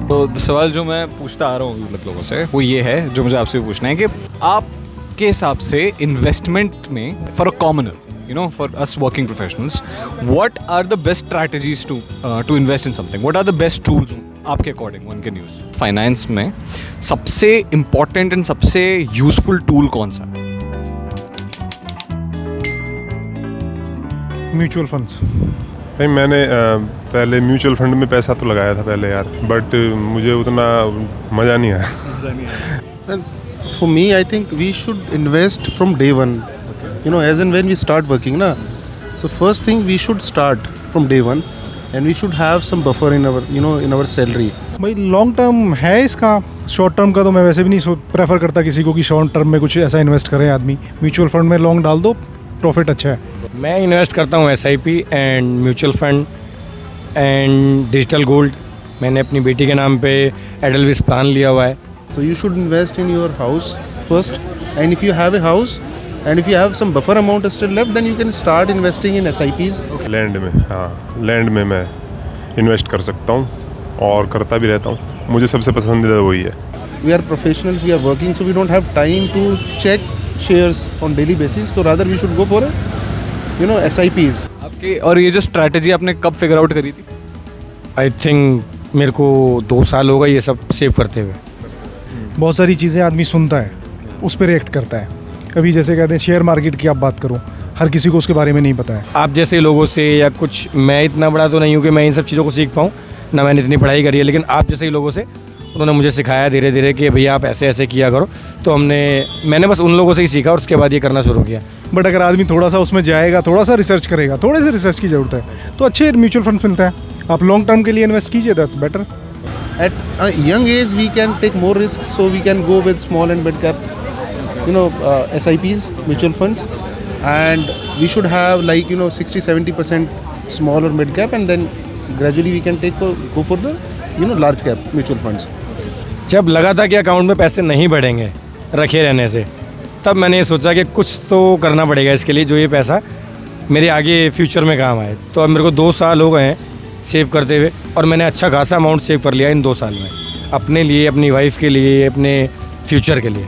तो सवाल जो मैं पूछता आ रहा हूँ मतलब लोगों से वो ये है, जो मुझे आपसे भी पूछना है कि आपके हिसाब से इन्वेस्टमेंट में for a commoner, you know, for us working professionals, what are the best strategies to invest in something? What are the best tools आपके according one can use? Finance में सबसे important and सबसे useful tool कौन सा है? Mutual funds. भाई मैंने पहले म्यूचुअल फंड में पैसा तो लगाया था पहले यार, बट मुझे उतना मज़ा नहीं आया। For me, I think we should invest from day one. You know, as and when we start working, na. So first thing we should start from day one, and we should have some buffer in our, you know, in our salary. भाई long term है इसका, short term का तो मैं वैसे भी नहीं prefer करता किसी को कि शॉर्ट टर्म में कुछ ऐसा इन्वेस्ट करे आदमी। म्यूचुअल फंड में लॉन्ग डाल दो, प्रॉफिट अच्छा है। मैं इन्वेस्ट करता हूँ SIP and mutual fund and digital gold. मैंने अपनी बेटी के नाम पे एडलविस प्लान लिया हुआ है। So you should invest in your house first, and if you have a house, and if you have some buffer amount still left, then you can start investing in SIPs. Land में, हाँ land में मैं invest कर सकता हूँ और करता भी रहता हूँ। मुझे सबसे पसंदीदा वही है। We are professionals, we are working, so we don't have time to check shares on daily basis. So rather we should go for, you know, SIPs. आपके और ये जो स्ट्रैटेजी आपने कब फिगर आउट करी थी? आई थिंक मेरे को 2 साल हो गए ये सब सेव करते हुए। बहुत सारी चीज़ें आदमी सुनता है, उस पर रिएक्ट करता है। कभी जैसे कहते हैं शेयर मार्केट की आप बात करो, हर किसी को उसके बारे में नहीं पता है। आप जैसे लोगों से या कुछ, मैं इतना बड़ा तो नहीं हूँ कि मैं इन सब चीज़ों को सीख पाऊँ, ना मैंने इतनी पढ़ाई करी है, लेकिन आप जैसे ही लोगों से उन्होंने मुझे सिखाया धीरे धीरे कि भैया आप ऐसे ऐसे किया करो। तो मैंने बस उन लोगों से ही सीखा और उसके बाद ये करना शुरू किया। बट अगर आदमी थोड़ा सा उसमें जाएगा, थोड़ा सा रिसर्च करेगा, थोड़े से रिसर्च की ज़रूरत है, तो अच्छे म्यूचुअल फंड मिलता है। आप लॉन्ग टर्म के लिए इन्वेस्ट कीजिए, that's better. At a young age, we can take more risk, so we can go with small and mid cap, you know, SIPs, mutual funds, and we should have like, you know, 60-70% small or mid cap, and then gradually we can go for the, you know, large cap mutual funds. जब लगा था कि account में पैसे नहीं बढ़ेंगे रखे रहने से, तब मैंने ये सोचा कि कुछ तो करना पड़ेगा इसके लिए, जो ये पैसा मेरे आगे फ्यूचर में काम आए। तो अब मेरे को 2 साल हो गए हैं सेव करते हुए, और मैंने अच्छा खासा अमाउंट सेव कर लिया इन 2 साल में, अपने लिए, अपनी वाइफ के लिए, अपने फ्यूचर के लिए।